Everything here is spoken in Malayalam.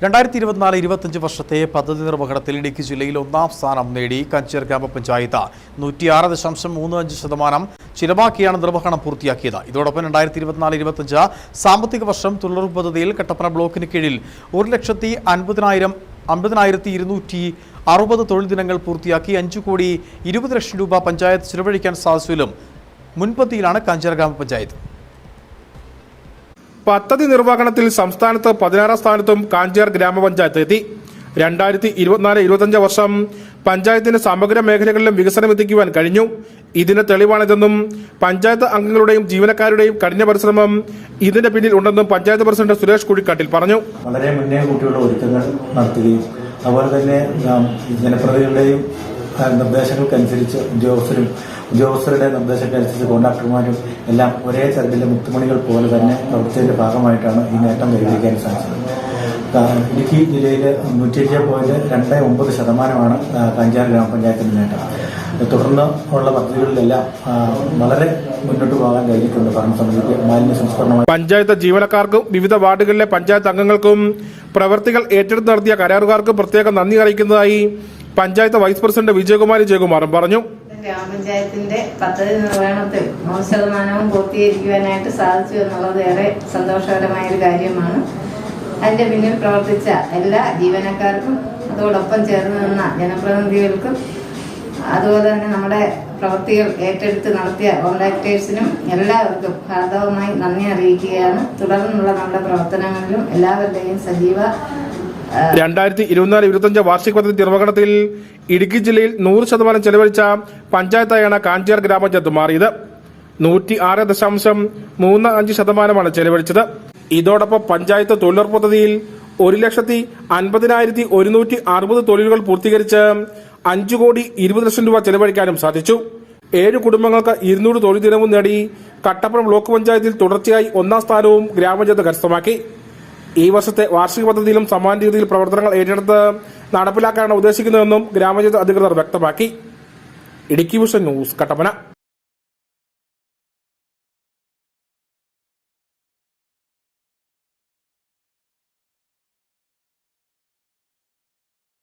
2024-25 വർഷത്തെ പദ്ധതി നിർവഹണത്തിൽ ഇടുക്കി ജില്ലയിൽ ഒന്നാം സ്ഥാനം നേടി കഞ്ചേർ ഗ്രാമപഞ്ചായത്ത് 106.35% ചിലവാക്കിയാണ് നിർവഹണം പൂർത്തിയാക്കിയത്. ഇതോടൊപ്പം 2024-25 സാമ്പത്തിക വർഷം തൊഴിലുറപ്പ് പദ്ധതിയിൽ കട്ടപ്പന ബ്ലോക്കിന് കീഴിൽ 1,50,260 തൊഴിൽ ദിനങ്ങൾ പൂർത്തിയാക്കി 5,20 ലക്ഷം രൂപ പഞ്ചായത്ത് ചിലവഴിക്കാൻ സാധിച്ചതിലും മുൻപന്തിയിലാണ് കഞ്ചേർ ഗ്രാമപഞ്ചായത്ത്. പദ്ധതി നിർവഹണത്തിൽ സംസ്ഥാനത്ത് 16ാം സ്ഥാനത്തും കാഞ്ചേർ ഗ്രാമപഞ്ചായത്ത് എത്തി. 2024-25 വർഷം പഞ്ചായത്തിന് സമഗ്ര മേഖലകളിലും വികസനം എത്തിക്കുവാൻ കഴിഞ്ഞു. ഇതിന് തെളിവാണിതെന്നും പഞ്ചായത്ത് അംഗങ്ങളുടെയും ജീവനക്കാരുടെയും കഠിന പരിശ്രമം ഇതിന്റെ പിന്നിൽ ഉണ്ടെന്നും പഞ്ചായത്ത് പ്രസിഡന്റ് സുരേഷ് കുഴിക്കാട്ടിൽ പറഞ്ഞു. വളരെ മുന്നേ കൂട്ടിയുള്ള ഒരുക്കങ്ങൾ നടത്തുകയും അതുപോലെ തന്നെ ജനപ്രതിനിധികളുടെയും നിർദ്ദേശങ്ങൾക്കനുസരിച്ച് ഉദ്യോഗസ്ഥരുടെ നിർദ്ദേശങ്ങൾക്കനുസരിച്ച് കോൺട്രാക്ടർമാരും എല്ലാം ഒരേ തരത്തിലെ മുത്തുമണികൾ പോലെ തന്നെ പ്രവർത്തിച്ചതിന്റെ ഭാഗമായിട്ടാണ് ഈ നേട്ടം കൈവരിക്കാൻ സാധിച്ചത്. ഇടുക്കി ജില്ലയിൽ 107.29% കഞ്ചേർ ഗ്രാമപഞ്ചായത്തിന്റെ നേട്ടം. തുടർന്ന് ഉള്ള പദ്ധതികളിലെല്ലാം വളരെ മുന്നോട്ട് പോകാൻ കഴിഞ്ഞിട്ടുണ്ട്. ഭരണസമിതിക്ക് മാലിന്യ സംസ്കരണമായി പഞ്ചായത്ത് ജീവനക്കാർക്കും വിവിധ വാർഡുകളിലെ പഞ്ചായത്ത് അംഗങ്ങൾക്കും പ്രവൃത്തികൾ ഏറ്റെടുത്ത് നടത്തിയ കരാറുകാർക്കും പ്രത്യേകം നന്ദി അറിയിക്കുന്നതായി പഞ്ചായത്ത് വൈസ് പ്രസിഡന്റ് വിജയകുമാരി ജയകുമാറും പറഞ്ഞു. ഗ്രാമപഞ്ചായത്തിന്റെ പദ്ധതി നിർവഹണത്തിൽ 100% പൂർത്തീകരിക്കുവാനായിട്ട് സാധിച്ചു എന്നുള്ളത് ഏറെ സന്തോഷകരമായ ഒരു കാര്യമാണ്. അതിന്റെ പിന്നിൽ പ്രവർത്തിച്ച എല്ലാ ജീവനക്കാർക്കും അതോടൊപ്പം ചേർന്ന് നിന്ന ജനപ്രതിനിധികൾക്കും അതുപോലെ തന്നെ നമ്മുടെ പ്രവൃത്തികൾ ഏറ്റെടുത്ത് നടത്തിയ കോൺട്രാക്ടേഴ്സിനും എല്ലാവർക്കും ഹാർദവമായി നന്ദി അറിയിക്കുകയാണ്. തുടർന്നുള്ള നമ്മുടെ പ്രവർത്തനങ്ങളിലും എല്ലാവരുടെയും സജീവ 2024-25 വാർഷിക പദ്ധതി നിർവഹണത്തിൽ ഇടുക്കി ജില്ലയിൽ 100% ചെലവഴിച്ച പഞ്ചായത്തായാണ് കാഞ്ചേർ ഗ്രാമപഞ്ചായത്ത് മാറിയത്. 106.35% ചെലവഴിച്ചത്. ഇതോടൊപ്പം പഞ്ചായത്ത് തൊഴിലുറപ്പ് പദ്ധതിയിൽ 1,50,160 തൊഴിലുകൾ പൂർത്തീകരിച്ച് 5,20 ലക്ഷം രൂപ ചെലവഴിക്കാനും സാധിച്ചു. 7 കുടുംബങ്ങൾക്ക് 200 തൊഴിൽ ദിനവും നേടി കട്ടപ്പന ബ്ലോക്ക് പഞ്ചായത്തിൽ തുടർച്ചയായി 1ാം സ്ഥാനവും ഗ്രാമപഞ്ചായത്ത് കരസ്ഥമാക്കി. ഈ വർഷത്തെ വാർഷിക പദ്ധതിയിലും സമാന രീതിയിൽ പ്രവർത്തനങ്ങൾ ഏറ്റെടുത്ത് നടപ്പിലാക്കാനാണ് ഉദ്ദേശിക്കുന്നതെന്നും ഗ്രാമപഞ്ചായത്ത് അധികൃതർ വ്യക്തമാക്കി. Idukki vision news, Kattappana.